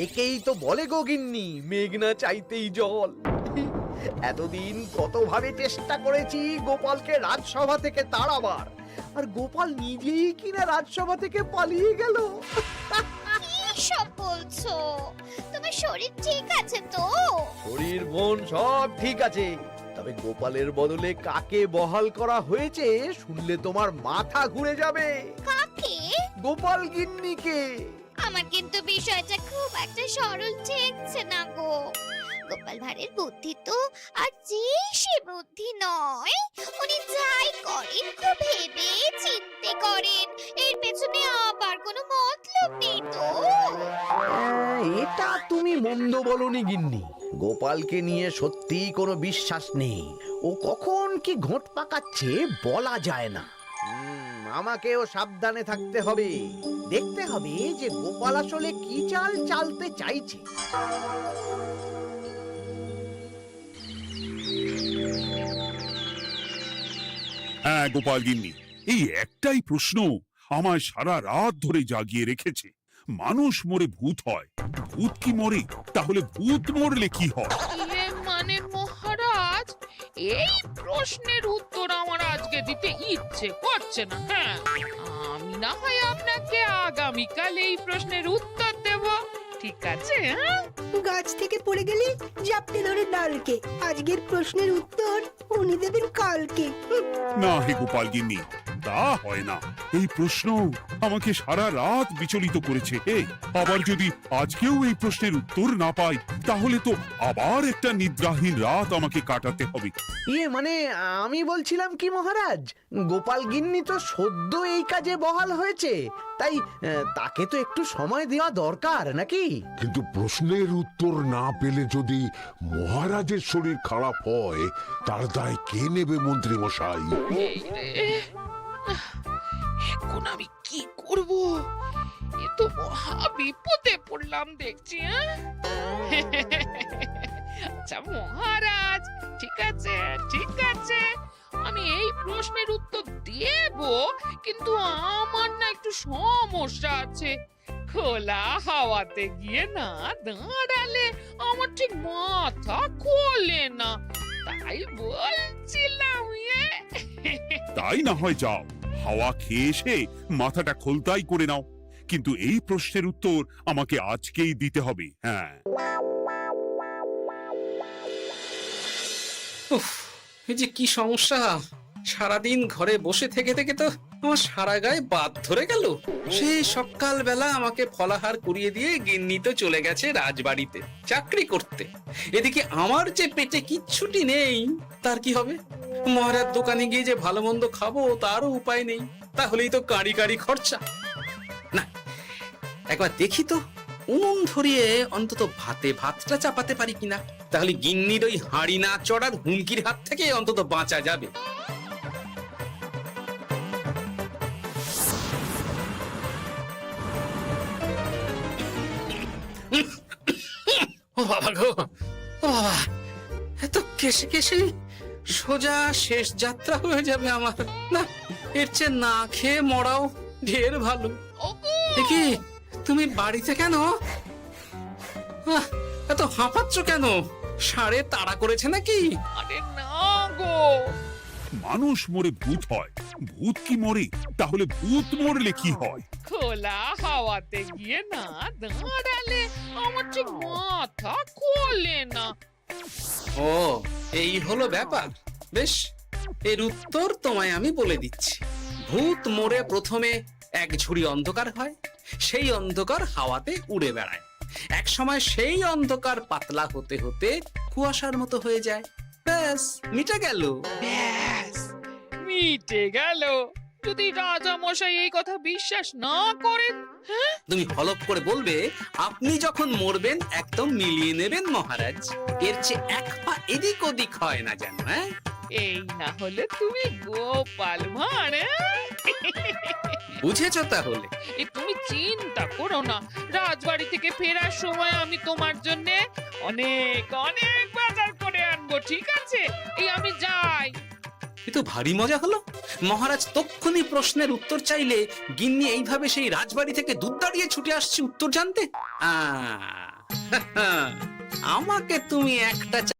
একেই তো বলে গো গিন্নি, মেঘ না চাইতেই জল। এতদিন কতভাবে চেষ্টা করেছি গোপালকে রাজসভা থেকে তাড়াবার, আর গোপাল নিজেই কিনা রাজসভা থেকে পালিয়ে গেল। কি সব বলছো? তোমার শরীর ঠিক আছে তো? শরীর মন সব ঠিক আছে, তবে গোপালের বদলে কাকে বহাল করা হয়েছে শুনলে তোমার মাথা ঘুরে যাবে। কাকে? গোপাল গিন্নিকে। আমার কিন্তু বিষয়টা খুব একটা সরল ঠেকছে না গো। গোপাল ভাঁড়ের বুদ্ধি তো আর যে সে বুদ্ধি নয়। উনি যাই করেন খুব ভেবে চিন্তে করেন, এর পেছনে আবার কোনো মতলব নেই তো। এটা তুমি মন্দ বলনি গিন্নি, গোপালকে নিয়ে সত্যি কোনো বিশ্বাস নেই। ও কখন কি ঘোট পাকাচ্ছে বলা যায় না। আমাকেও সাবধানে থাকতে হবে, দেখতে হবে যে গোপাল আসলে কি চাল চালতে চাইছে। হ্যাঁ গোপাল গিন্নি, এই একটাই প্রশ্ন আমায় সারা রাত ধরে জাগিয়ে রেখেছে। মানুষ মরে ভূত হয়, ভূত কি মরে? তাহলে ভূত মরলে কি হয়? মানে মহারাজ, এই প্রশ্নের উত্তর আমার আজকে দিতে ইচ্ছে করছে না। হ্যাঁ, আমি না হয় আপনাকে আগামীকাল এই প্রশ্নের উত্তর দেব, ঠিক আছে? হ্যাঁ, গাছ থেকে পড়ে গেলে জাপটে ধরে ডালকে, আজকের প্রশ্নের উত্তর উনি দেবেন কালকে। না হে গোপাল গিন্নি, তা হয় না। এই প্রশ্ন আমাকে সারা রাত বিচলিত করেছে। আবার যদি আজকেও এই প্রশ্নের উত্তর না পাই, তাহলে তো আবার একটা নিদ্রাহীন রাত আমাকে কাটাতে হবে। মানে আমি বলছিলাম কি মহারাজ, গোপাল গিন্নি তো সদ্য এই কাজে বহাল হয়েছে, তাই তাকে তো একটু সময় দেওয়া দরকার নাকি? কিন্তু প্রশ্নের উত্তর না পেলে যদি মহারাজের শরীর খারাপ হয়, তার দায় কে নেবে মন্ত্রী মশাই? এই রে, এখন আমি কি করব? এ তো মহা বিপদে পড়লাম দেখছি। আচ্ছা মহারাজ, ঠিক আছে ঠিক আছে, আমি এই প্রশ্নের উত্তর দেব, কিন্তু আমার না একটু সমস্যা আছে। খোলা হাওয়াতে গিয়ে না দাঁড়ালে আমার ঠিক মাথা খোলে না, তাই বলছিলাম। তাই না হয় যাও, হাওয়া খেয়ে এসে মাথাটা খোলতাই করে নাও, কিন্তু এই প্রশ্নের উত্তর আমাকে আজকেই দিতে হবে। হ্যাঁ, উফ, এই যে কি সমস্যা! সারাদিন ঘরে বসে থেকে থেকে তো আমার সারা গায়ে বাত ধরে গেল। সেই সকালবেলা আমাকে ফলাহার করিয়ে দিয়ে গিন্নি তো চলে গেছে রাজবাড়িতে চাকরি করতে। এদিকে আমার যে পেটে কিচ্ছুটি নেই, তার কি হবে? মহারাজ দোকানে গিয়ে যে ভালো মন্দ খাবো তারও উপায় নেই, তাহলেই তো কাঁড়ি কাঁড়ি খরচা। না, একবার দেখি তো উনুন ধরিয়ে অন্তত ভাতটা চাপাতে পারি কিনা, তাহলে গিন্নির ওই হাঁড়ি না চড়ার হুমকির হাত থেকে অন্তত বাঁচা যাবে। ও বাবা গো, ও বাবা, এত কেসে কেসে সোজা শেষ যাত্রা হয়ে যাবে আমার। না, এর চেয়ে না খেয়ে মরাও ঢের ভালো। দেখি তুমি বাড়িতে কেন? এত হাঁপাচ্ছ কেন? ষাঁড়ে তাড়া করেছে নাকি? আরে না গো, মানুষ মরে ভূত হয়, ভূত কি মরে? তাহলে ভূত মরলে কি হয়? খোলা হাওয়াতে গিয়ে না দাঁড়ালে আমার ঠিক মাথা খোলে না। ও, এই হলো ব্যাপার। বেশ, এর উত্তর তোমায় আমি বলে দিচ্ছি। ভূত মরে প্রথমে এক ঝুড়ি অন্ধকার হয়, সেই অন্ধকার হাওয়াতে উড়ে বেড়ায়। এক সময় সেই অন্ধকার পাতলা হতে হতে কুয়াশার মতো হয়ে যায়। ব্যাস, মিটে গেল। ব্যাস, মিটে গেল। যদি রাজা মশাই এই কথা বিশ্বাস না করেন? হ্যাঁ, তুমি হলপ করে বলবে আপনি যখন মরবেন একদম মিলিয়ে নেবেন মহারাজ, এর চেয়ে এক পা এদিক ওদিক হয় না যেন। হ্যাঁ, এই না হলে তুমি গোপাল ভাঁড়। বুঝেছো তাহলে? এই তুমি চিন্তা করো না, রাজবাড়ি থেকে ফেরার সময় আমি তোমার জন্য অনেক অনেক বাজার করে আনবো, ঠিক আছে? এই আমি যাই। এ তো ভারী মজা হলো। মহারাজ তক্ষুনি প্রশ্নের উত্তর চাইলে গিন্নি এইভাবে সেই রাজবাড়ি থেকে দুধ দাঁড়িয়ে ছুটে আসছে উত্তর জানতে। আমাকে তুমি একটা